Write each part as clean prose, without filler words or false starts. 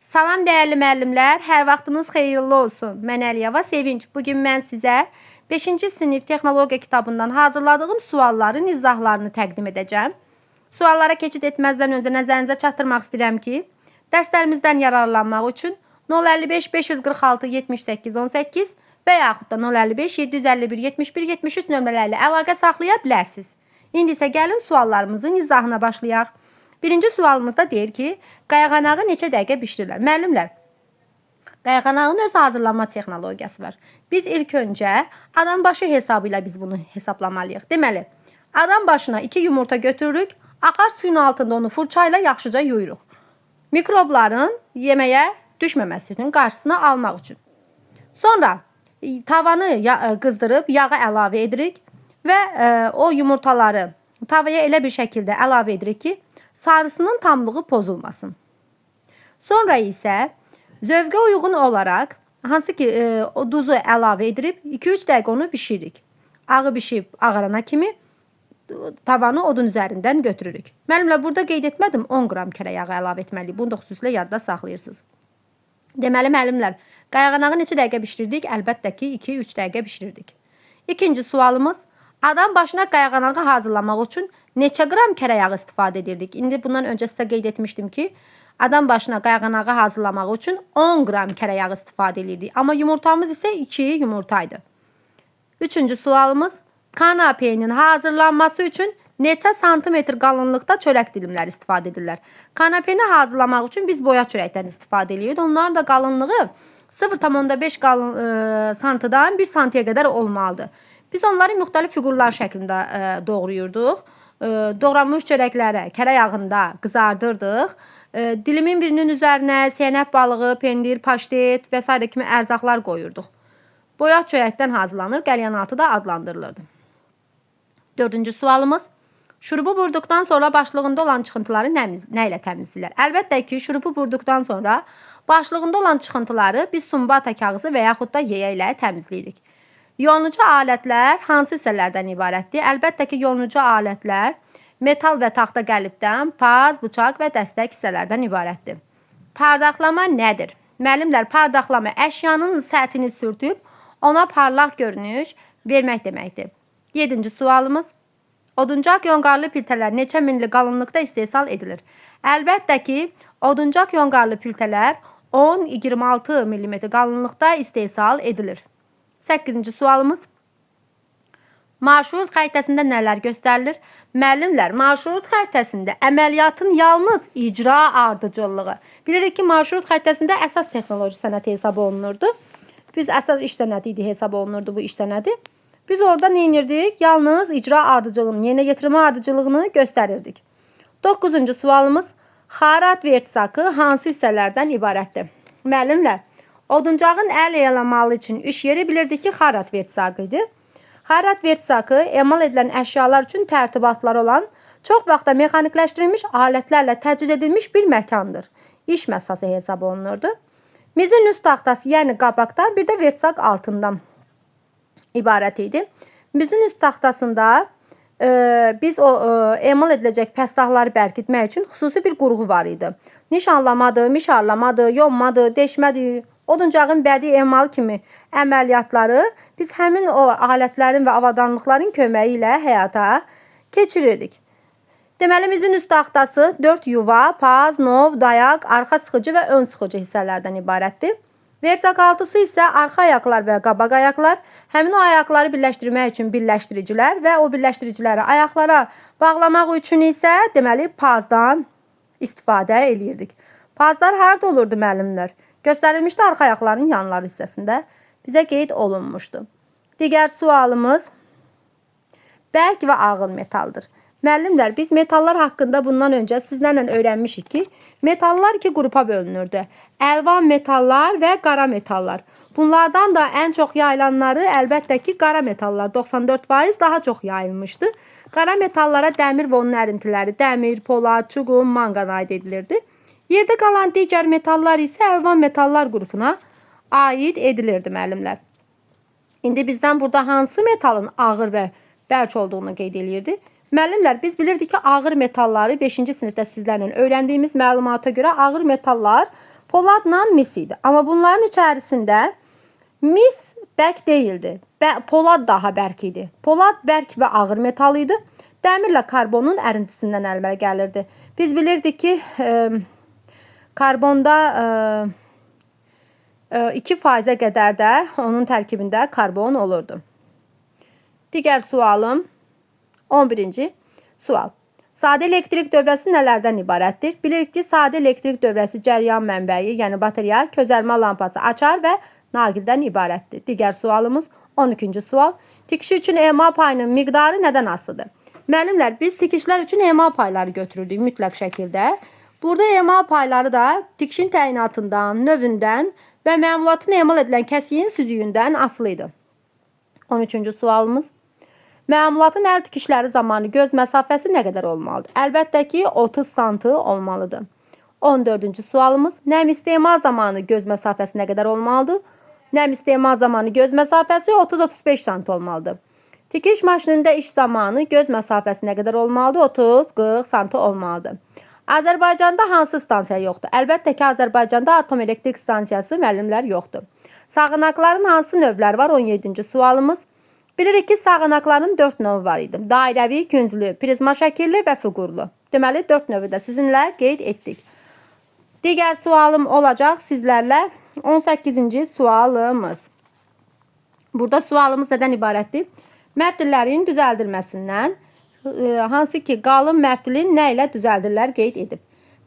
Salam dəyərli müəllimlər, hər vaxtınız xeyirli olsun. Mən Əliyava Sevinç. Bugün mən sizə 5-ci sinif texnologiya kitabından hazırladığım sualların izahlarını təqdim edəcəm. Suallara keçid etməzdən öncə nəzərinizə çatdırmaq istəyirəm ki, dərslərimizdən yararlanmaq üçün 055 546 78 18 və yaxud da 055 751 71 73 nömrələrlə əlaqə saxlaya bilərsiniz. İndi isə gəlin suallarımızın izahına başlayaq. Birinci sualımızda deyir ki, qayğanağı neçə dəqiqə bişirirlər? Müəllimlər, qayğanağın öz hazırlanma texnologiyası var. Biz ilk öncə adam başı hesabı ilə biz bunu hesablamalıyıq. Deməli, adam başına 2 yumurta götürürük, axar suyun altında onu fırça ilə yaxşıca yuyuruq. Mikrobların yeməyə düşməməsi üçün, qarşısını almaq üçün. Sonra tavanı qızdırıb yağı əlavə edirik və o yumurtaları tavaya elə bir şəkildə əlavə edirik ki, sarısının tamlığı pozulmasın. Sonra isə zövqə uyğun olaraq hansı ki o duzu əlavə edib 2-3 dəqiqə onu bişiririk. Ağı bişib ağarana kimi tavanı odun üzərindən götürürük. Müəllimlər, burada qeyd etmədim, 10 qram kərə yağı əlavə etməliyik. Bunu da xüsusilə yadda saxlayırsınız. Deməli müəllimlər, qayğanağı neçə dəqiqə bişirdik? Əlbəttə ki 2-3 dəqiqə bişirirdik. İkinci sualımız, adam başına qayğanağı hazırlamaq üçün neçə qram kərə yağı istifadə edirdik? İndi bundan öncə sizə qeyd etmişdim ki, adam başına qayğanağı hazırlamaq üçün 10 qram kərə yağı istifadə edirdik. Amma yumurtamız isə 2 yumurtaydı. Üçüncü sualımız, kanapenin hazırlanması üçün neçə santimetr qalınlıqda çörək dilimləri istifadə edirlər? Kanapeni hazırlamaq üçün biz boya çörəkdən istifadə edirik. Onların da qalınlığı 0,5 santıdan 1 santiyə qədər olmalıdır. Biz onları müxtəlif fiqurlar şəklində doğrayırdıq. Doğranmış çörəkləri kərə yağında qızardırdıq. Dilimin birinin üzərinə siyənək balığı, pendir, paştet və s. kimi ərzaqlar qoyurduq. Boya çörəkdən hazırlanır, qəlyanaltı da adlandırılırdı. Dördüncü sualımız, şurubu vurduqdan sonra başlığında olan çıxıntıları nə ilə təmizləyirlər? Əlbəttə ki, şurubu vurduqdan sonra başlığında olan çıxıntıları biz sumbata kağızı və yaxud da yeyə ilə təmizləyirik. Yonucu alətlər hansı hissələrdən ibarətdir? Əlbəttə ki, yonucu alətlər metal və taxta qəlibdən, paz, bıçaq və dəstək hissələrdən ibarətdir. Parlaqlama nədir? Müəllimlər, parlaqlama əşyanın səthini sürtüb ona parlaq görünüş vermək deməkdir. 7-ci sualımız, oduncaq yonqarlı piltələr neçə milli qalınlıqda istehsal edilir? Əlbəttə ki, oduncaq yonqarlı piltələr 10-26 mm qalınlıqda istehsal edilir. 8-ci sualımız, marşrut xəritəsində nələr göstərilir? Müəllimlər, marşrut xəritəsində əməliyyatın yalnız icra ardıcıllığı. Bilirik ki, marşrut xəritəsində əsas texnoloji sənəti hesab olunurdu. Biz əsas iş sənəti idi, hesab olunurdu bu iş sənəti. Biz orada nə edirdik? Yalnız icra ardıcılığını, yerinə yetirmə ardıcılığını göstərirdik. 9-cu sualımız, xarat vertisakı hansı hissələrdən ibarətdir? Müəllimlər, oduncağın əl yalamalı üçün iş yeri bilirdik ki, xarat vertisakı idi. Xarat vertisakı emal edilən əşyalar üçün tərtibatlar olan, çox vaxtda mexanikləşdirilmiş alətlərlə təchiz edilmiş bir məkandır. İş məsası hesab olunurdu. Mizin üst taxtası, yəni qabaqdan, bir də vertisak altından ibarət idi. Mizin üst taxtasında biz o emal ediləcək pəstahları bərkitmək üçün xüsusi bir qurğu var idi. Nişanlamadı, mişarlamadı, yonmadı, deşmədi, oduncağın bədii emalı kimi əməliyyatları biz həmin o alətlərin və avadanlıqların köməyi ilə həyata keçirirdik. Deməli, mizin üst taxtası 4 yuva, paz, nov, dayaq, arxa sıxıcı və ön sıxıcı hissələrdən ibarətdir. Vertisak altısı isə arxa ayaqlar və qabaq ayaqlar, həmin o ayaqları birləşdirmək üçün birləşdiricilər və o birləşdiriciləri ayaqlara bağlamaq üçün isə deməli pazdan istifadə eləyirdik. Pazlar harada olurdu müəllimlər? Göstərilmişdi arxa ayaqların yanları hissəsində bizə qeyd olunmuşdu. Digər sualımız bərk və ağır metaldır. Müəllimlər, biz metallar haqqında bundan öncə sizlərlə öyrənmişik ki, metallar 2 qrupa bölünürdü. Əlvan metallar və qara metallar. Bunlardan da ən çox yayılanları əlbəttə ki, qara metallar 94% daha çox yayılmışdı. Qara metallara dəmir və onun ərintiləri, dəmir, polad, çuqun, manqan aid edilirdi. Yerdə qalan digər metallar isə əlvan metallar qrupuna aid edilirdi müəllimlər. İndi bizdən burada hansı metalın ağır və bərk olduğunu qeyd edirdi? Müəllimlər, biz bilirdik ki, ağır metalları 5-ci sinifdə sizlərlə öyrəndiyimiz məlumata görə ağır metallar Poladla mis idi. Amma bunların içərisində mis bərk deyildi. Polad daha bərk idi. Polad bərk və ağır metal idi. Dəmirlə karbonun ərintisindən əlmələ gəlirdi. Biz bilirdik ki, karbonda 2%-ə qədər də onun tərkibində karbon olurdu. Digər sualım 11-ci sual. Sadə elektrik dövrəsi nələrdən ibarətdir? Bilirik ki, sadə elektrik dövrəsi cəryan mənbəyi, yəni bateriya, közərmə lampası, açar və naqildən ibarətdir. Digər sualımız 12-ci sual. Tikişi üçün emal payının miqdarı nədən asılıdır? Müəllimlər, biz tikişlər üçün emal payları götürürdük mütləq şəkildə. Burada emal payları da tikişin təyinatından, növündən və məmulatın emal edilən kəsiyin süzüyündən asılı idi. 13-cü sualımız. Məmulatın əl tikişləri zamanı göz məsafəsi nə qədər olmalıdır? Əlbəttə ki, 30 sm olmalıdır. 14-cü sualımız. Nəm istemal zamanı göz məsafəsi nə qədər olmalıdır? Nəm istemal zamanı göz məsafəsi 30-35 sm olmalıdır. Tikiş maşinində iş zamanı göz məsafəsi nə qədər olmalıdır? 30-40 sm olmalıdır. Azərbaycanda hansı stansiya yoxdur? Əlbəttə ki, Azərbaycanda atom elektrik stansiyası müəllimlər yoxdur. Sağanaqların hansı növləri var? 17-ci sualımız. Bilirik ki, sağanaqların 4 növü var idi. Dairəvi, künclü, prizma şəkilli və fiqurlu. Deməli, 4 növü də sizinlə qeyd etdik. Digər sualım olacaq sizlərlə 18-ci sualımız. Burada sualımız nədən ibarətdir? Məftillərin düzəldilməsindən, hansı ki, qalın məftilin nə ilə düzəldirlər qeyd edib.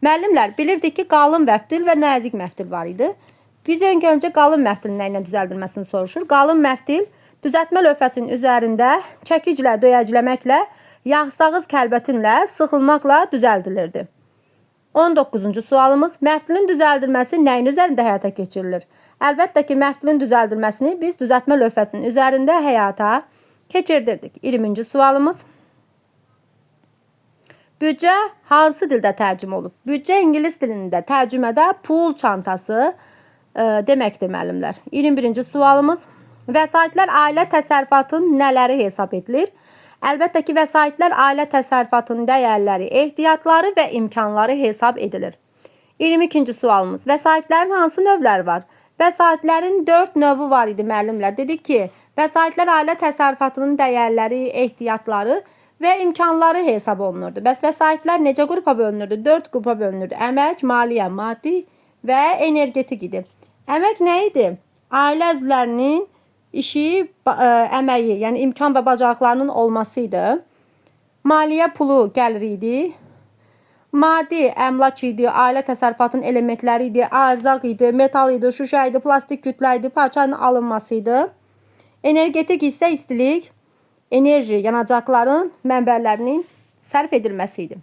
Müəllimlər, bilirdik ki, qalın məftil və nazik məftil var idi. Biz öncə qalın məftilin nə ilə düzəldilməsini soruşur. Qalın məftil düzəltmə lövhəsinin üzərində çəkiclə, döyəcləməklə, yağsağız kəlbətinlə, sıxılmaqla düzəldilirdi. 19-cu sualımız. Məftilin düzəldilməsi nəyin üzərində həyata keçirilir? Əlbəttə ki, məftilin düzəldilməsini biz düzəltmə lövhəsinin üzərində həyata keçirdirdik. 20-ci sualımız. Büdcə hansı dildə tərcümə olub? Büdcə ingilis dilində tərcümədə pul çantası deməkdir müəllimlər. 21-ci sualımız. Vəsaitlər ailə təsərrüfatının nələri hesab edilir? Əlbəttə ki, vəsaitlər ailə təsərrüfatının dəyərləri, ehtiyatları və imkanları hesab edilir. 22-ci sualımız. Vəsaitlərin hansı növləri var? Vəsaitlərin 4 növü var idi müəllimlər. Dedik ki, vəsaitlər ailə təsərrüfatının dəyərləri, ehtiyatları və imkanları hesab olunurdu. Bəs vəsaitlər necə qrupa bölünürdü? 4 qrupa bölünürdü. Əmək, maliyyə, maddi və energetik idi. Əmək nə idi? Ailə üzvlərinin işi, əməyi, yəni imkan və bacarıqlarının olması idi. Maliyyə pulu gəlir idi. Maddi əmlak idi, ailə təsərrüfatının elementləri idi, ərzaq idi, metal idi, şüşə idi, plastik kütlə idi, parçanın alınması idi. Energetik isə istilik, enerji, yanacaqların mənbələrinin sərf edilməsi idi.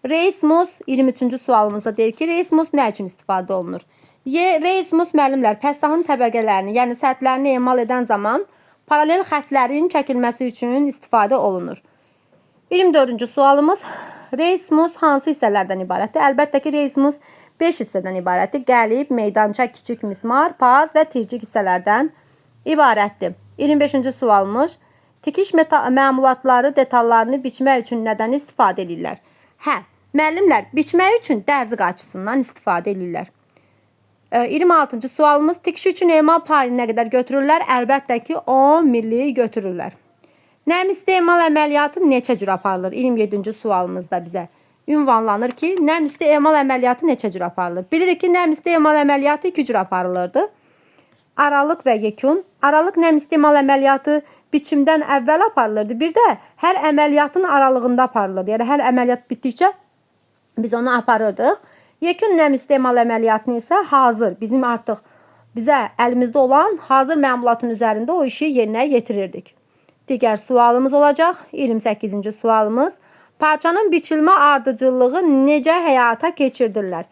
Reismus 23-cü sualımızda deyir ki, reismus nə üçün istifadə olunur? Reismus müəllimlər pəstahın təbəqələrini, yəni səthlərini emal edən zaman paralel xətlərin çəkilməsi üçün istifadə olunur. 24-cü sualımız. Reismus hansı hissələrdən ibarətdir? Əlbəttə ki, reismus 5 hissədən ibarətdir. Qəlib, meydança, kiçik mismar, paz və tircik hissələrdən ibarətdir. 25-ci sualımız. Tikiş məmulatları detallarını biçmək üçün nədən istifadə edirlər? Müəllimlər, biçmək üçün dərzi qaçısından istifadə edirlər. 26-cı sualımız. Tikiş üçün emal payını nə qədər götürürlər? Əlbəttə ki, 10 milli götürürlər. Nəm istemal əməliyyatı neçə cür aparılır? 27-ci sualımızda bizə ünvanlanır ki, nəm istemal əməliyyatı neçə cür aparılır? Bilirik ki, nəm istemal əməliyyatı 2 cür aparılırdı. Aralıq və yekun. Aralıq nəm istemal əməliyyatı biçimdən əvvəl aparılırdı. Bir də hər əməliyyatın aralığında aparılırdı. Yəni, hər əməliyyat bitdikcə biz onu aparırdıq. Yekun nəm istemal əməliyyatını isə hazır, bizim artıq bizə əlimizdə olan hazır məmulatın üzərində o işi yerinə yetirirdik. Digər sualımız olacaq. 28-ci sualımız. Parçanın biçilmə ardıcıllığı necə həyata keçirdirlər?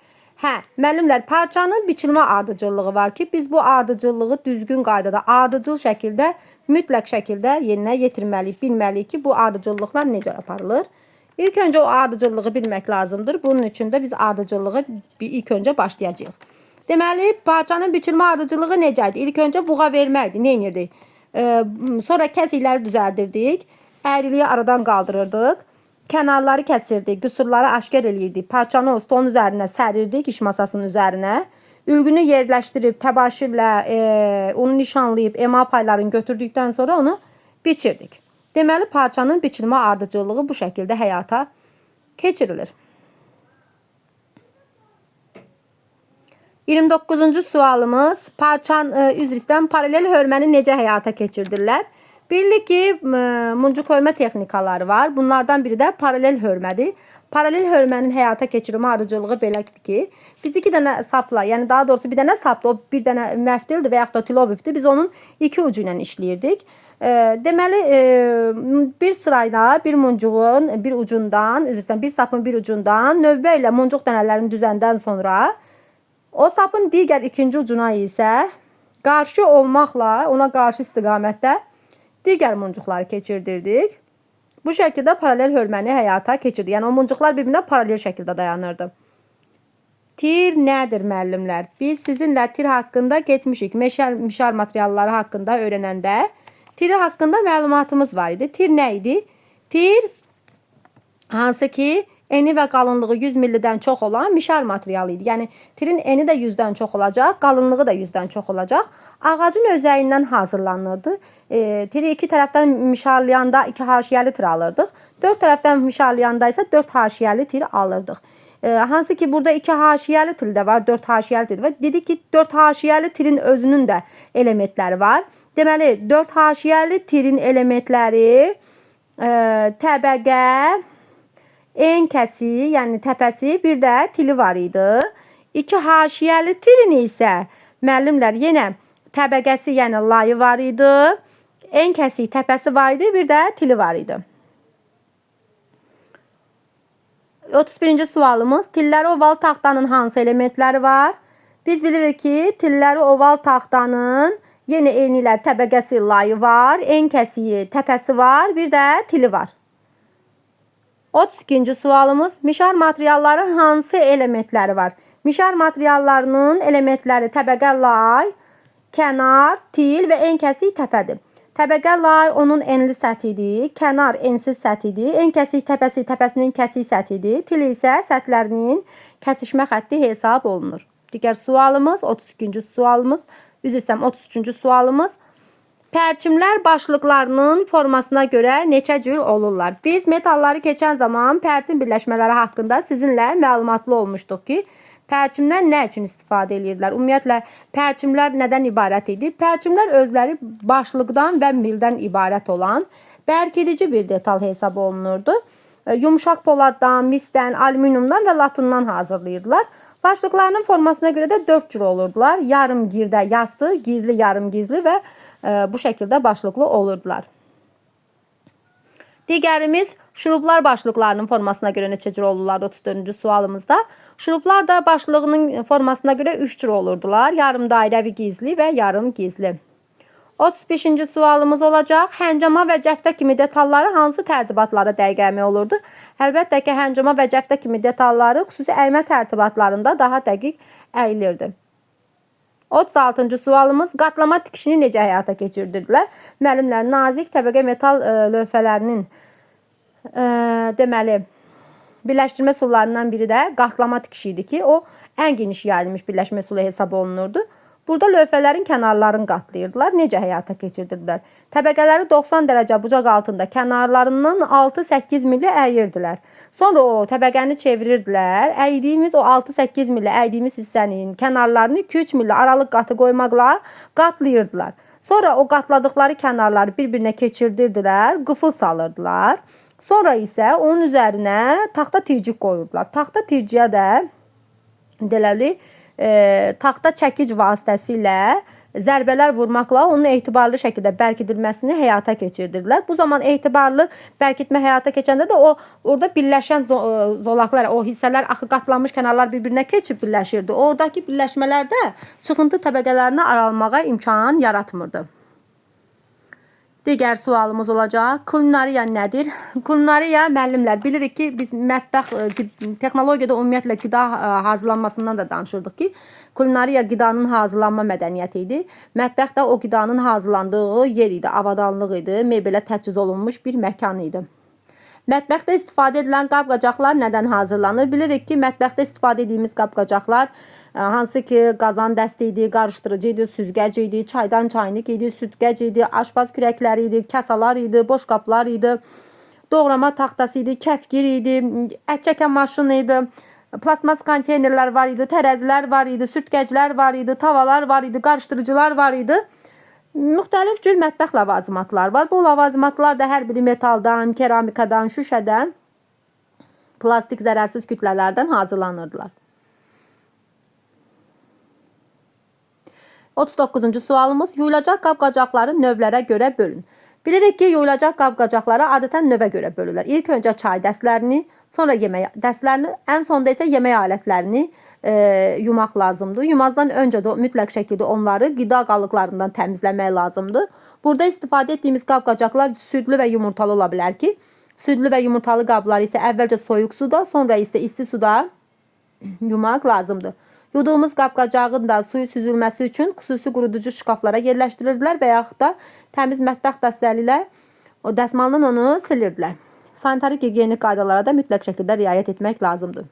Müəllimlər, parçanın biçilmə ardıcıllığı var ki, biz bu ardıcıllığı düzgün qaydada, ardıcıl şəkildə, mütləq şəkildə yerinə yetirməliyik, bilməliyik ki, bu ardıcıllıqlar necə aparılır? İlk öncə o ardıcıllığı bilmək lazımdır. Bunun üçün də biz ardıcıllığı ilk öncə başlayacağıq. Deməli, parçanın biçilmə ardıcıllığı necədir? İlk öncə buğa verməkdir. Nə edirdik? Sonra kəsikləri düzəldirdik. Əyriliyi aradan qaldırırdıq. kənarları kəsirdik, qüsurları aşkar eləyirdik. Parçanı o stolun üzərinə sərirdik, iş masasının üzərinə. Ülgünü yerləşdirib, təbaşirlə onu nişanlayıb, emal paylarını götürdükdən sonra onu biçirdik. Deməli, parçanın biçilmə ardıcıllığı bu şəkildə həyata keçirilir. 29-cu sualımız, üzr istəyirəm, paralel hörməni necə həyata keçirdirlər? Bilirik ki, muncuq hörmə texnikaları var. Bunlardan biri də paralel hörmədir. Paralel hörmənin həyata keçirmə ardıcılığı belədir ki, biz 2 dənə sapla, yəni daha doğrusu bir dənə sapla, o bir dənə məftildir və yaxud da tilobibdir. Biz onun 2 ucu ilə işləyirdik. Deməli, bir sırayla bir muncuğun bir ucundan, bir sapın bir ucundan növbə ilə muncuq dənələrini düzəndən sonra o sapın digər ikinci ucuna isə qarşı olmaqla, ona qarşı istiqamətdə digər muncuqları keçirdirdik. Bu şəkildə paralel hörməni həyata keçirdik. Yəni o muncuqlar bir-birinə paralel şəkildə dayanırdı. Tir nədir müəllimlər? Biz sizinlə tir haqqında getmişik. Mişar materialları haqqında öyrənəndə tir haqqında məlumatımız var idi. Tir nə idi? Tir hansı ki eni və qalınlığı 100 millidən çox olan mişar materialı idi. Yəni tirin eni də 100-dən çox olacaq, qalınlığı da 100-dən çox olacaq. Ağacın özəyindən hazırlanırdı. Tiri 2 tərəfdən mişarlayanda 2 haşiyəli tir alırdıq. 4 tərəfdən mişarlayanda isə 4 haşiyəli tir alırdıq. Hansı ki burada 2 haşiyəli tir də var, 4 haşiyəli tir var. Dedik ki 4 haşiyəli tirin özünün də elementləri var. Deməli 4 haşiyəli tirin elementləri təbəqə, en kəsi, yəni təpəsi, bir də tili var idi. 2 haşiyəli tirin isə müəllimlər yenə təbəqəsi, yəni layı var idi. En kəsi təpəsi var idi, bir də tili var idi. 31-ci sualımız, tilləri oval taxtanın hansı elementləri var? Biz bilirik ki, tilləri oval taxtanın yenə eyni ilə təbəqəsi layı var, en kəsi təpəsi var, bir də tili var. 32-ci sualımız, mişar materialları hansı elementləri var? Mişar materiallarının elementləri təbəqə lay, kənar, til və en kəsik təpədir. Təbəqə lay onun enli səthidir, kənar ensiz səthidir, en kəsik təpəsi təpəsinin kəsik səthidir, til isə səthlərinin kəsişmə xətti hesab olunur. Digər sualımız, 32-ci sualımız, 33-cü sualımız. Pərçimlər başlıqlarının formasına görə neçə cür olurlar? Biz metalları keçən zaman pərçim birləşmələri haqqında sizinlə məlumatlı olmuşduq ki, pərçimdən nə üçün istifadə edirlər? Ümumiyyətlə, pərçimlər nədən ibarət idi? Pərçimlər özləri başlıqdan və mildən ibarət olan bərkidici bir detal hesab olunurdu. Yumuşaq poladdan, misdən, alüminiumdan və latundan hazırlayırdılar. Başlıqlarının formasına görə də 4 cür olurdular. Yarım girdə, yastı, gizli, yarım gizli və bu şəkildə başlıqlı olurdular. Digərimiz şuruplar başlıqlarının formasına görə neçə cür olurlardı 34-cü sualımızda. Şuruplar da başlığının formasına görə 3 cür olurdular. Yarım dairəvi gizli və yarım gizli. 35-ci sualımız olacaq. Həncama və cəftə kimi detalları hansı tərtibatlara dəqiq əmək olurdu? Əlbəttə ki, həncama və cəftə kimi detalları xüsusi əymə tərtibatlarında daha dəqiq əyilirdi. 36-cı sualımız, qatlama tikişini necə həyata keçirdirdilər? Müəllimlər, nazik təbəqə metal lövhələrinin deməli, birləşdirmə üsullarından biri də qatlama tikişi idi ki, o ən geniş yayılmış birləşmə üsulu hesab olunurdu. Burada lövhələrin kənarlarını qatlayırdılar. Necə həyata keçirdirdilər? Təbəqələri 90 dərəcə bucaq altında kənarlarından 6-8 milli əyirdilər. Sonra o təbəqəni çevirirdilər. Əydiyimiz o 6-8 milli əydiyimiz hissənin kənarlarını 2-3 milli aralıq qatı qoymaqla qatlayırdılar. Sonra o qatladıqları kənarları bir-birinə keçirdirdilər, qıfıl salırdılar. Sonra isə onun üzərinə taxta tircik qoyurdular. Taxta tirciyə də deməli taxta çəkic vasitəsilə zərbələr vurmaqla onun etibarlı şəkildə bərkidilməsini həyata keçirdirdilər. Bu zaman etibarlı bərkitmə həyata keçəndə də orada birləşən zolaqlar, o hissələr axı qatlanmış kənarlar bir-birinə keçib birləşirdi. Oradakı birləşmələrdə çıxıntı təbəqələrini aralamağa imkan yaratmırdı. Digər sualımız olacaq. Kulinariya nədir? Kulinariya müəllimlər bilirik ki, biz mətbəx texnologiyada ümumiyyətlə qida hazırlanmasından da danışırdıq ki, kulinariya qidanın hazırlanma mədəniyyəti idi. Mətbəx də o qidanın hazırlandığı yer idi, avadanlıq idi, mebelə təchiz olunmuş bir məkan idi. Mətbəxdə istifadə edilən qab-qacaqlar nədən hazırlanır? Bilirik ki, mətbəxdə istifadə etdiyimiz qab-qacaqlar hansı ki, qazan dəsti idi, qarışdırıcı idi, süzgəc idi, çaydan çaynik idi, süzgəc idi, aşpaz kürəkləri idi, kasalar idi, boş qaplar idi, doğrama taxtası idi, kəfgir idi, ət çəkən maşın idi, plasmas konteynerlər var idi, tərəzilər var idi, sürtgəclər var idi, tavalar var idi, qarışdırıcılar var idi. Müxtəlif cür mətbəx ləvazimatlar var. Bu ləvazimatlar da hər biri metaldan, keramikadan, şüşədən, plastik zərərsiz kütlələrdən hazırlanırdılar. 39-cu sualımız, yuyulacaq qab-qacaqları növlərə görə bölün. Bilirik ki, yuyulacaq qab-qacaqları adətən növə görə bölürlər. İlk öncə çay dəstlərini, sonra yemək dəstlərini, ən sonda isə yemək alətlərini yumaq lazımdır. Yumazdan öncə də mütləq şəkildə onları qida qalıqlarından təmizləmək lazımdır. Burada istifadə etdiyimiz qab-qacaqlar südlü və yumurtalı ola bilər ki, südlü və yumurtalı qabları isə əvvəlcə soyuq suda, sonra isə isti suda yumaq lazımdır. Yuduğumuz qab-qacağın da suyu süzülməsi üçün xüsusi quruducu şkaflara yerləşdirirdilər və yaxud da təmiz mətbəx dəstələri ilə o dəsmaldan onu silirdilər. Sanitari gigiyenik qaydalara da mütləq şəkildə riayət etmək lazımdır.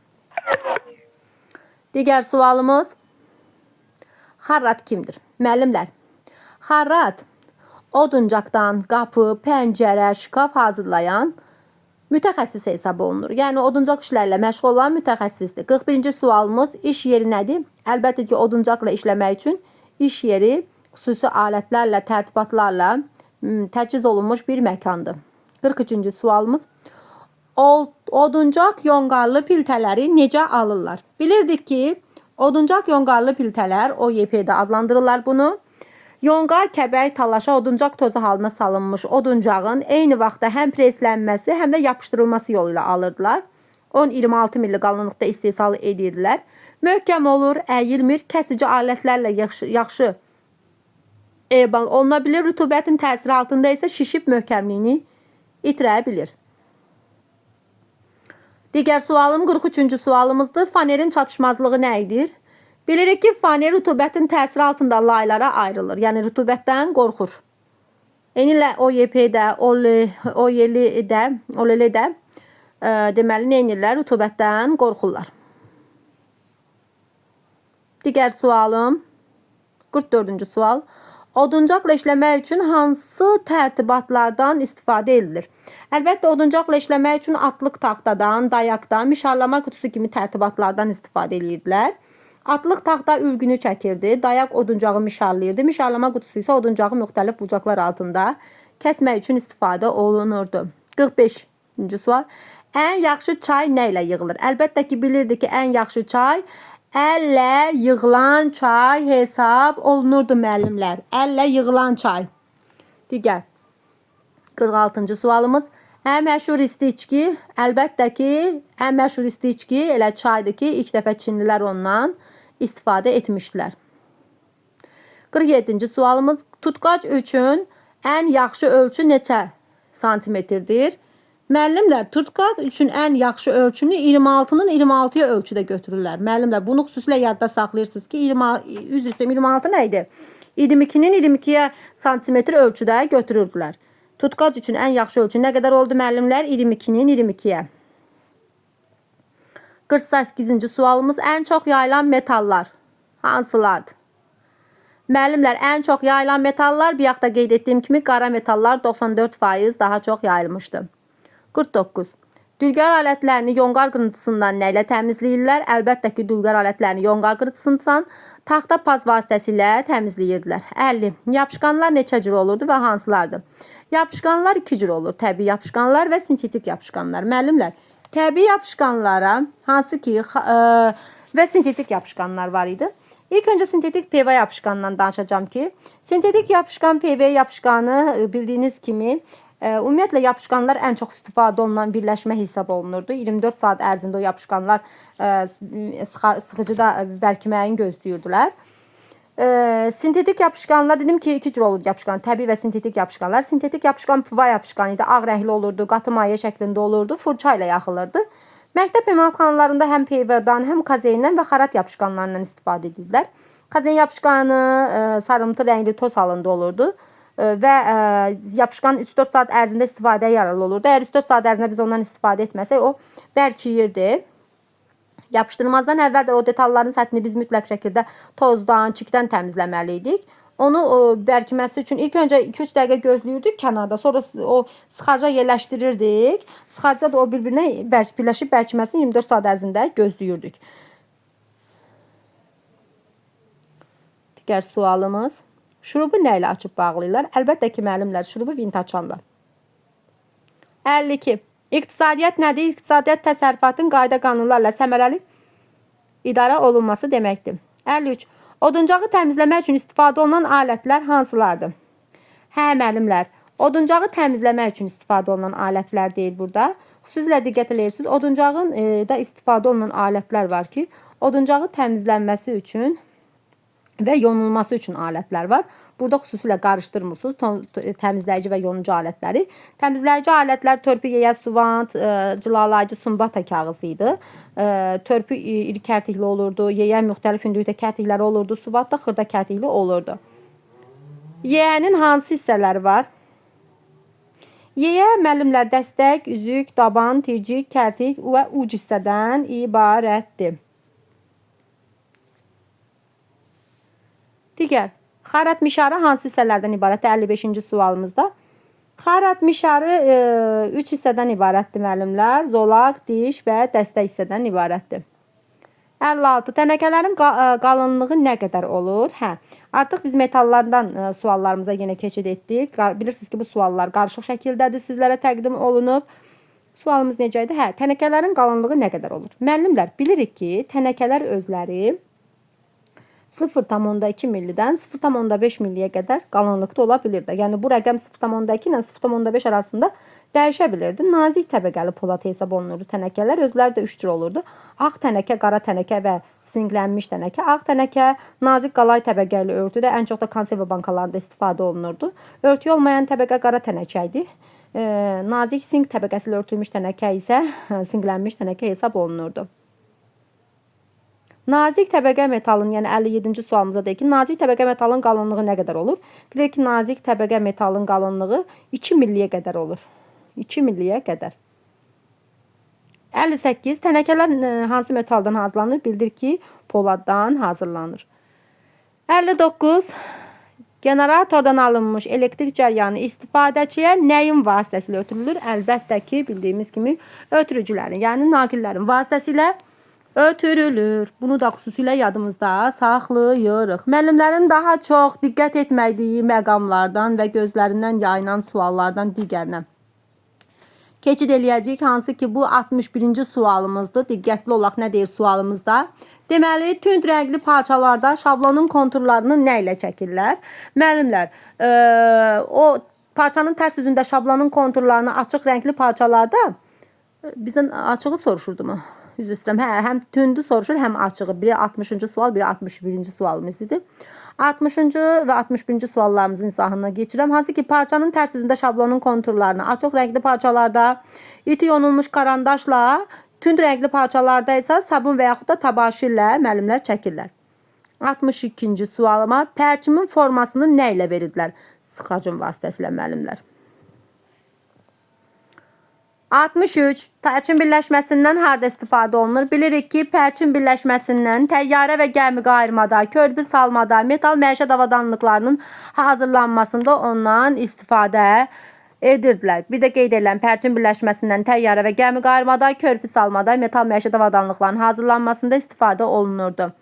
Digər sualımız, xarrat kimdir? Müəllimlər, xarrat oduncaqdan qapı, pəncərə, şkaf hazırlayan mütəxəssis hesab olunur. Yəni, oduncaq işlərlə məşğul olan mütəxəssisdir. 41-ci sualımız, iş yeri nədir? Əlbəttə ki, oduncaqla işləmək üçün iş yeri xüsusi alətlərlə, tərtibatlarla təchiz olunmuş bir məkandır. 43-cü sualımız, oduncaq yonqarlı piltələri necə alırlar? Bilirdik ki, oduncaq yonqarlı piltələr, OYP-də adlandırırlar bunu. Yonqar, kəbək, talaşa, oduncaq tozu halına salınmış oduncağın eyni vaxtda həm preslənməsi, həm də yapışdırılması yolu ilə alırdılar. 10-26 milli qalınlıqda istehsal edirdilər. Möhkəm olur, əyilmir, kəsici alətlərlə yaxşı oluna bilir. Rütubətin təsiri altında isə şişib möhkəmliyini itirə bilir. Digər sualım 43-cü sualımızdır. Fanerin çatışmazlığı nə edir? Bilirik ki, faner rütubətin təsiri altında laylara ayrılır. Yəni, rütubətdən qorxur. Eynilə OYP-də, OLL-də deməli, nə edirlər? Rütubətdən qorxurlar. Digər sualım 44-cü sual. Oduncaqla işləmək üçün hansı tərtibatlardan istifadə edilir? Əlbəttə, oduncaqla işləmək üçün atlıq taxtadan, dayaqdan, mişarlama qutusu kimi tərtibatlardan istifadə edirdilər. Atlıq taxta ülgünü çəkirdi, dayaq oduncağı mişarlayırdı, mişarlama qutusu isə oduncağı müxtəlif bucaqlar altında kəsmək üçün istifadə olunurdu. 45-ci sual. Ən yaxşı çay nə ilə yığılır? Əlbəttə ki, bilirdik ki, ən yaxşı çay əllə yığılan çay hesab olunurdu müəllimlər. Əllə yığılan çay. Digər 46-cı sualımız. Ən məşhur isti içki, əlbəttə ki, ən məşhur isti içki elə çaydır ki, ilk dəfə Çinlilər ondan istifadə etmişdilər. 47-ci sualımız. Tutqac üçün ən yaxşı ölçü neçə santimetrdir? Müəllimlər, tutqac üçün ən yaxşı ölçünü 26-nın 26-ya ölçüdə götürürlər. Müəllimlər, bunu xüsusilə yadda saxlayırsınız ki, 26 nə idi? 22-nin 22-yə santimetr ölçüdə götürürdülər. Tutqac üçün ən yaxşı ölçü nə qədər oldu müəllimlər? 22-nin 22-yə. 48-ci sualımız. Ən çox yayılan metallar hansılardır? Müəllimlər, ən çox yayılan metallar, bir yaxda qeyd etdiyim kimi, qara metallar 94% daha çox yayılmışdı. 49. Dülgər alətlərini yonqar qırıntısından nə ilə təmizləyirlər? Əlbəttə ki, dülgər alətlərini yonqar qırıntısından taxta paz vasitəsilə təmizləyirdilər. 50. Yapışqanlar neçə cür olurdu və hansılardır? Yapışqanlar 2 cür olur. Təbii yapışqanlar və sintetik yapışqanlar. Müəllimlər, təbii yapışqanlara hansı ki və sintetik yapışqanlar var idi. İlk öncə sintetik PV yapışqanından danışacağım ki, sintetik yapışqan PV yapışqanı bildiyiniz kimi ümumiyyətlə yapışqanlar ən çox istifadə olunan birləşmə hesab olunurdu. 24 saat ərzində o yapışqanlar sıxıcıda bərkiməyini gözləyirdilər. Sintetik yapışqanlar dedim ki, 2 cür olur yapışqan. Təbii və sintetik yapışqanlar. Sintetik yapışqan PV yapışqanı idi. Ağ rəngli olurdu, qatı maye şəklində olurdu, fırça ilə yaxılırdı. Məktəb emalatxanalarında həm PV-dən, həm kazeyindən və xarat yapışqanlarından istifadə edirlər. Kazeyin yapışqanı sarımtı rəngli toz halında olurdu. və yapışqan 3-4 saat ərzində istifadəyə yararlı olurdu. Əgər 3-4 saat ərzində biz ondan istifadə etməsək, o bərkiyirdi. Yapışdırmazdan əvvəl də o detalların səthini biz mütləq şəkildə tozdan, çikdən təmizləməliydik. Onu bərkiməsi üçün ilk öncə 2-3 dəqiqə gözləyirdik kənarda. Sonra o sıxaca yerləşdirirdik. Sıxaca da o bir-birinə birləşib bərkiməsini 24 saat ərzində gözləyirdik. Digər sualımız. Şurubu nə ilə açıb bağlayırlar? Əlbəttə ki, müəllimlər, şurubu vint açanla. 52. İqtisadiyyat nədir? İqtisadiyyat təsərrüfatın qayda qanunlarla səmərəli idarə olunması deməkdir. 53. Oduncağı təmizləmək üçün istifadə olunan alətlər hansılardır? Hə, müəllimlər, oduncağı təmizləmək üçün istifadə olunan alətlər deyil burada. Xüsusilə diqqət edirsiniz, oduncağın da istifadə olunan alətlər var ki, oduncağı təmizlənməsi üçün və yonulması üçün alətlər var. Burada xüsusilə qarışdırmırsınız təmizləyici və yonucu alətləri. Təmizləyici alətlər törpü, yeyə, suvant, cilalayıcı, sumbata kağızı idi. Törpü iri kərtikli olurdu, yeyə müxtəlif hündürlükdə kərtikləri olurdu, suvat da xırda kərtikli olurdu. Yeyənin hansı hissələri var? Yeyə müəllimlər dəstək, üzük, daban, tircik, kərtik və uc hissədən ibarətdir. Digər, xarat mişarı hansı hissələrdən ibarətdir? 55-ci sualımızda. Xarat mişarı 3 hissədən ibarətdir müəllimlər. Zolaq, diş və dəstək hissədən ibarətdir. 56. Tənəkələrin qalınlığı nə qədər olur? Hə, artıq biz metallardan suallarımıza yenə keçid etdik. Bilirsiniz ki, bu suallar qarışıq şəkildədir, sizlərə təqdim olunub. Sualımız necə idi? Hə, tənəkələrin qalınlığı nə qədər olur? Müəllimlər, bilirik ki, tənəkələr özləri 0,2 millidən 0,5 milliyə qədər qalınlıqda ola bilirdi. Yəni bu rəqəm 0,2 ilə 0,5 arasında dəyişə bilirdi. Nazik təbəqəli polad hesab olunurdu tənəkələr. Özləri də 3 cür olurdu. Ağ tənəkə, qara tənəkə və singlənmiş tənəkə. Ağ tənəkə nazik qalay təbəqəli örtüdə ən çox da konserva bankalarında istifadə olunurdu. Örtü olmayan təbəqə qara tənəkə idi. Nazik sink təbəqəsi ilə örtülmüş tənəkə isə singlənmiş tənəkə hesab olunurdu. Nazik təbəqə metalın, yəni 57-ci sualımıza deyək ki, nazik təbəqə metalın qalınlığı nə qədər olur? Bilirik ki, nazik təbəqə metalın qalınlığı 2 milliyə qədər olur. 2 milliyə qədər. 58. Tənəkələr hansı metaldan hazırlanır? Bildir ki, poladdan hazırlanır. 59. Generatordan alınmış elektrik cəryanı istifadəçiyə nəyin vasitəsilə ötürülür? Əlbəttə ki, bildiyimiz kimi ötürücülərin, yəni naqillərin vasitəsilə ötürülür. Bunu da xüsusilə yadımızda saxlayırıq. Müəllimlərin daha çox diqqət etmədiyi məqamlardan və gözlərindən yayınan suallardan digərinə keçid eləyəcəyik. Hansı ki, bu 61-ci sualımızdır. Diqqətli olaq, nə deyir sualımızda? Deməli, tünd rəngli parçalarda şablonun konturlarını nə ilə çəkirlər? Müəllimlər, o parçanın tərs üzündə şablonun konturlarını açıq rəngli parçalarda bizdən açığı soruşurdu mu? Üzr istəyirəm. Hə, həm tündü soruşur, həm açığı. Biri 60-cı sual, biri 61-ci sualımız idi. 60-cı və 61-ci suallarımızın izahına keçirəm. Hansı ki, parçanın tərs üzündə şablonun konturlarını açıq rəngli parçalarda, iti yonulmuş karandaşla, tünd rəngli parçalarda isə sabun və yaxud da tabaşı ilə müəllimlər çəkirlər. 62-ci sualıma pərçimin formasını nə ilə verirdilər? Sıxacın vasitəsilə müəllimlər. 63. Pərçin birləşməsindən harda istifadə olunur? Bilirik ki, pərçin birləşməsindən təyyarə və gəmi qayırmada, körpü salmada, metal məişət avadanlıqlarının hazırlanmasında ondan istifadə edirdilər. Bir də qeyd edilən pərçin birləşməsindən təyyarə və gəmi qayırmada, körpü salmada, metal məişət avadanlıqlarının hazırlanmasında istifadə olunurdu.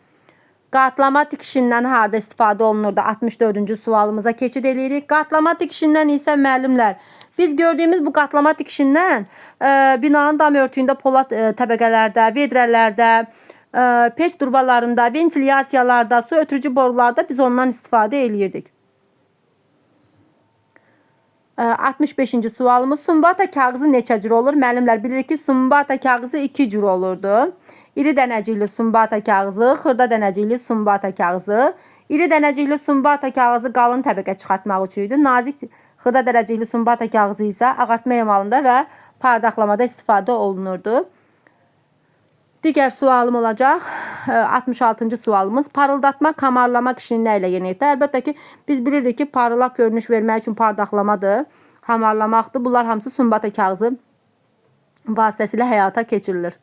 Qatlama tikişindən harda istifadə olunurdu? 64-cü sualımıza keçid edirik. Qatlama tikişindən isə müəllimlər, biz gördüyümüz bu qatlama tikişindən binanın dam örtüyündə polad təbəqələrdə, vedrələrdə, peç durbalarında, ventilyasiyalarda, su ötürücü borularda biz ondan istifadə eləyirdik. 65-ci sualımız sumbata kağızı neçə cür olur? Müəllimlər, bilirik ki, sumbata kağızı 2 cür olurdu. İri dənəcikli sumbata kağızı, xırda dənəcikli sumbata kağızı. İri dənəcikli sumbata kağızı qalın təbəqə çıxartmaq üçün idi. Nazik xırda dənəcikli sumbata kağızı isə ağartma emalında və pardaqlamada istifadə olunurdu. Digər sualım olacaq. 66-cı sualımız. Parıldatma, hamarlamaq işini nə ilə yerinə yetirir? Əlbəttə ki, biz bilirdik ki, parlaq görünüş vermək üçün parlaqlamadır, hamarlamaqdır. Bunlar hamısı sumbata kağızı vasitəsilə həyata keçirilir.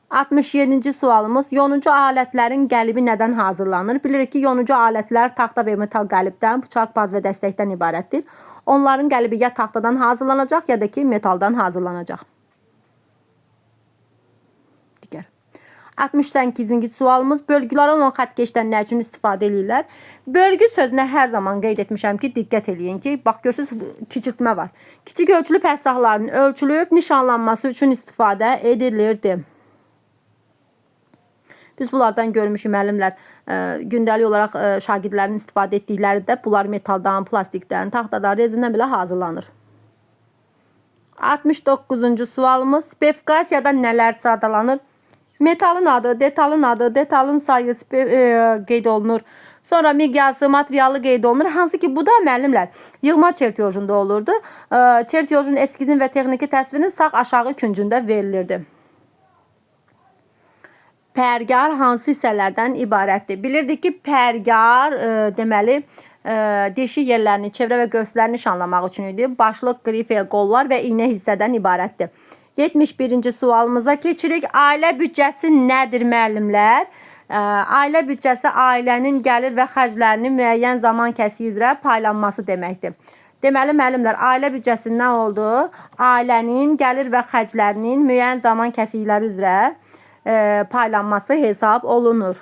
67-ci sualımız. Yonucu alətlərin qəlibi nədən hazırlanır? Bilirik ki, yonucu alətlər taxta və metal qəlibdən, bıçaq, baz və dəstəkdən ibarətdir. Onların qəlibi ya taxtadan hazırlanacaq, ya da ki, metaldan hazırlanacaq. Digər. 68-ci sualımız. Bölgülərə olan xəttkeşdən nə üçün istifadə edirlər? Bölgü sözünə hər zaman qeyd etmişəm ki, diqqət eləyin ki, bax görürsünüz, kiçiltmə var. Kiçik ölçülü pəstahların ölçülüb nişanlanması üçün istifadə edilirdi. Biz bunlardan görmüşük müəllimlər, gündəlik olaraq şagirdlərin istifadə etdikləri də bunlar metaldan, plastikdən, taxtadan, rezindən belə hazırlanır. 69-cu sualımız. Spesifikasiyada nələr sadalanır? Metalın adı, detalın adı, detalın sayı qeyd olunur. Sonra miqyası, materialı qeyd olunur. Hansı ki, bu da müəllimlər yığma çertyojunda olurdu. Çertyojun eskizin və texniki təsvirinin sağ aşağı küncündə verilirdi. Pərgar hansı hissələrdən ibarətdir? Bilirdik ki, pərgar deməli deşik yerlərini, çevrə və göğslərini nişanlamaq üçün idi. Başlıq, qrifel, qollar və iynə hissədən ibarətdir. 71-ci sualımıza keçirik. Ailə büdcəsi nədir müəllimlər? Ailə büdcəsi ailənin gəlir və xərclərinin müəyyən zaman kəsiyi üzrə paylanması deməkdir. Deməli müəllimlər, ailə büdcəsi nə oldu? Ailənin gəlir və xərclərinin müəyyən zaman kəsikləri üzrə paylanması hesab olunur.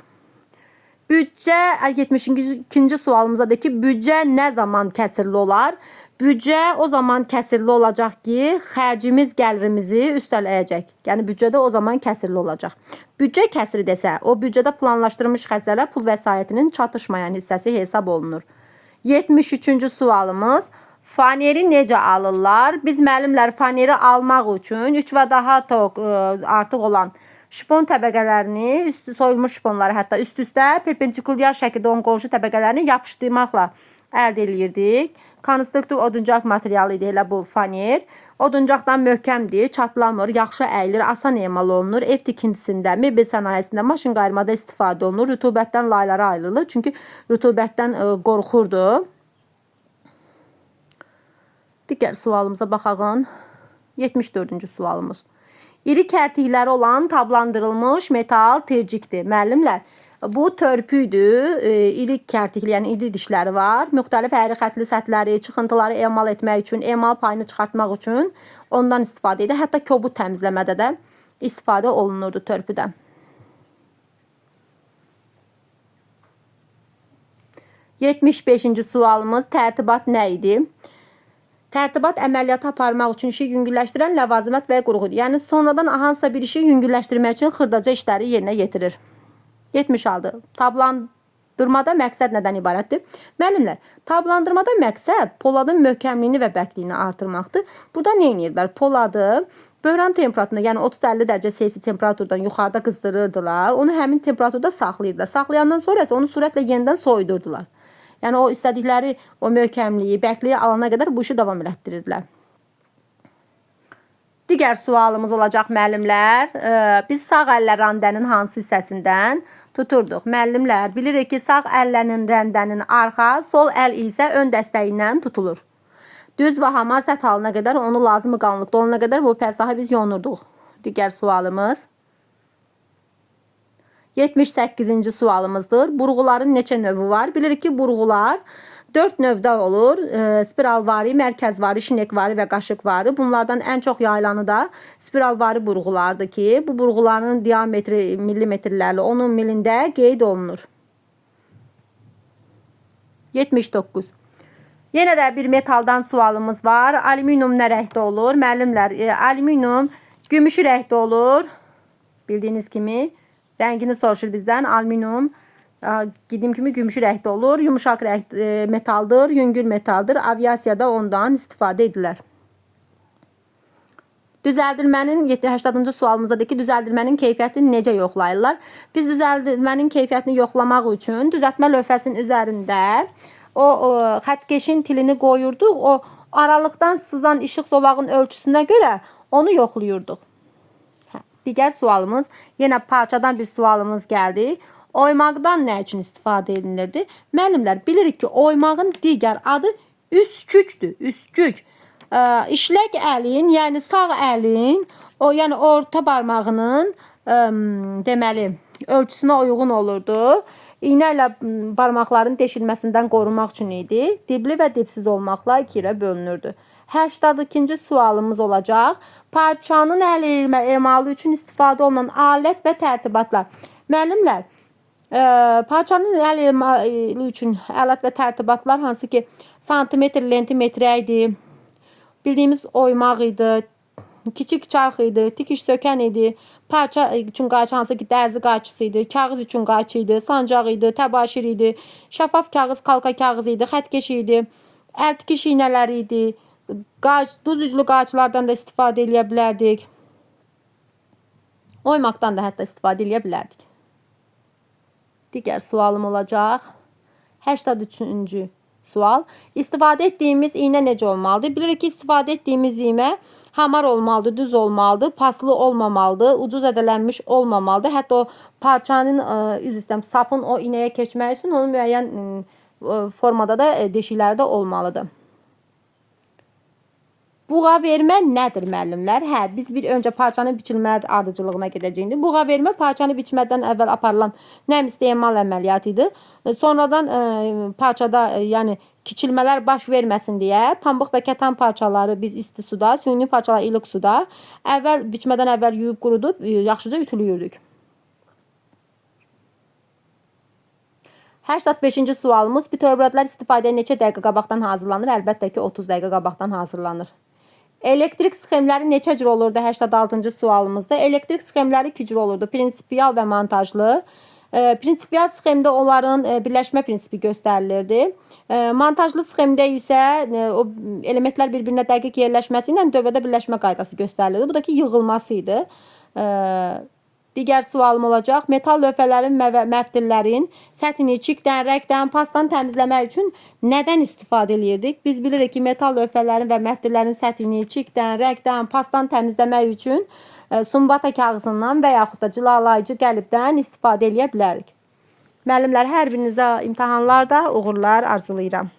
Büdcə 72-ci sualımıza da ki, büdcə nə zaman kəsirli olar? Büdcə o zaman kəsirli olacaq ki, xərcimiz gəlirimizi üstələyəcək. Yəni büdcədə o zaman kəsirli olacaq. Büdcə kəsiri desə, o büdcədə planlaşdırılmış xərclərlə pul vəsaitinin çatışmayan hissəsi hesab olunur. 73-cü sualımız. Faneri necə alırlar? Biz müəllimlər faneri almaq üçün 3 və daha artıq olan şipon təbəqələrini, soyulmuş şiponları hətta üst-üstə perpendikulyar şəkildə onun qonşu təbəqələrini yapışdırmaqla əldə edirdik. Konstruktiv oduncaq materialı idi elə bu faner. Oduncaqdan möhkəmdir, çatlamır, yaxşı əyilir, asan emal olunur. Ev tikintisində, mebel sənayesində, maşın qayırmada istifadə olunur. Rütubətdən laylara ayrılır. Çünki rütubətdən qorxurdu. Digər sualımıza baxağın. 74-cü sualımız. İri kərtikləri olan tablandırılmış metal tercikdir. Müəllimlər, bu törpüydür. İri kərtikli, yəni iri dişləri var. Müxtəlif əyri xətli səthləri, çıxıntıları emal etmək üçün, emal payını çıxartmaq üçün ondan istifadə edir. Hətta kobud təmizləmədə də istifadə olunurdu törpüdən. 75-ci sualımız. Tərtibat nə idi? Tərtibat əməliyyatı aparmaq üçün işi yüngülləşdirən ləvazimat və qurğudur. Yəni sonradan hansısa bir işi yüngülləşdirmək üçün xırdaca işləri yerinə yetirir. 76. Tablandırmada məqsəd nədən ibarətdir? Müəllimlər, tablandırmada məqsəd poladın möhkəmliyini və bərkliyini artırmaqdır. Burada nə edirlər? Poladı böhran temperaturunda, yəni 30-50 dərəcə Selsi temperaturdan yuxarıda qızdırırdılar. Onu həmin temperaturda saxlayırdılar. Saxlayandan sonra isə onu sürətlə yenidən soyudurdular. Yəni o istədikləri o möhkəmliyi, bərkliyi alana qədər bu işi davam elətdirirdilər. Digər sualımız olacaq müəllimlər. Biz sağ əllə rəndənin hansı hissəsindən tuturduq? Müəllimlər, bilirik ki, sağ əllənin rəndənin arxa, sol əl isə ön dəstəyindən tutulur. Düz və hamar səth halına qədər, onu lazımı qalınlıqda olana qədər bu pəstahı biz yonurduq. Digər sualımız. 78-ci sualımızdır. Burğuların neçə növü var? Bilirik ki, burğular 4 növdə olur. Spiralvari, mərkəzvari, şinekvari və qaşıqvari. Bunlardan ən çox yayılanı da spiralvari burğulardır ki, bu burğuların diametri millimetrlərlə, onun milində qeyd olunur. 79. Yenə də bir metaldan sualımız var. Alüminium nə rəngdə olur? Müəllimlər, alüminium gümüşü rəngdə olur. Bildiyiniz kimi. Rəngini soruşur bizdən. Alüminium dediyim kimi gümüşü rəngdə olur. Yumuşaq metaldır, yüngül metaldır. Aviasiyada ondan istifadə edilir. Düzəldirmənin 80-cı sualımızdadır ki, düzəldirmənin keyfiyyətini necə yoxlayırlar? Biz düzəldirmənin keyfiyyətini yoxlamaq üçün düzəltmə lövhəsinin üzərində o xəttkeşin tilini qoyurduq. O aralıqdan sızan işıq zolağın ölçüsünə görə onu yoxlayırdıq. Digər sualımız, yenə parçadan bir sualımız gəldi. Oymaqdan nə üçün istifadə edilirdi? Müəllimlər, bilirik ki, oymağın digər adı üskükdür, üskük. İşlək əlin, yəni sağ əlin, yəni orta barmağının deməli, ölçüsünə uyğun olurdu. İğnə ilə barmaqların deşilməsindən qorumaq üçün idi. Dibli və dibsiz olmaqla 2 ilə bölünürdü. 82-ci sualımız olacaq. Parçanın əl emalı üçün istifadə olunan alət və tərtibatlar. Müəllimlər, parçanın əl emalı üçün alət və tərtibatlar hansı ki, santimetr, lentimetrə idi, bildiyimiz oymaq idi, kiçik çarx idi, tikiş sökən idi, parça üçün qayçı hansı ki, dərzi qayçısı idi, kağız üçün qayçı idi, sancaq idi, təbaşir idi, şəffaf kağız, kalka kağız idi, xətkeş idi, əl tikiş iynələri idi, duz üzlü qayçılardan da istifadə edə bilərdik. Oymaqdan da hətta istifadə edə bilərdik. Digər sualım olacaq. 83-cü sual. İstifadə etdiyimiz iynə necə olmalıdır? Bilirik ki, istifadə etdiyimiz iynə hamar olmalıdır, düz olmalıdır, paslı olmamalıdır, ucu zədələnmiş olmamalıdır. Hətta o parçanın, sapın o iynəyə keçmək üçün onun müəyyən formada da deşikləri də olmalıdır. Buğa vermə nədir müəllimlər? Biz bir öncə parçanın biçilmə ardıcıllığına gedəcəyik. Buğa vermə parçanı biçmədən əvvəl aparılan nəmizli emal əməliyyatı idi. Sonradan parçada, yəni kiçilmələr baş verməsin deyə pambıq və kətan parçaları biz isti suda, süni parçalar ilıq suda biçmədən əvvəl yuyub qurudub yaxşıca ütülüyürdük. 85-ci sualımız, buterbrodlar istifadəyə neçə dəqiqə qabaqdan hazırlanır? Əlbəttə ki, 30 dəqiqə qabaqdan hazırlanır. Elektrik sxemləri neçə cür olurdu? 86-cı sualımızda. Elektrik sxemləri 2 cür olurdu. Prinsipial və montajlı. Prinsipial sxemdə onların birləşmə prinsipi göstərilirdi. Montajlı sxemdə isə o elementlər bir-birinə dəqiq yerləşməsi ilə dövrədə birləşmə qaydası göstərilirdi. Bu da ki, yığılması idi. Digər sualım olacaq. Metal lövhələrin və məftillərin səthini çikdən, rəngdən, pastan təmizləmək üçün nədən istifadə edirdik? Biz bilirik ki, metal lövhələrin və məftillərin səthini çikdən, rəngdən, pastan təmizləmək üçün sumbata kağızından və yaxud da cilalayıcı qəlibdən istifadə edə bilərik. Müəllimlər, hər birinizə imtahanlarda uğurlar arzulayıram.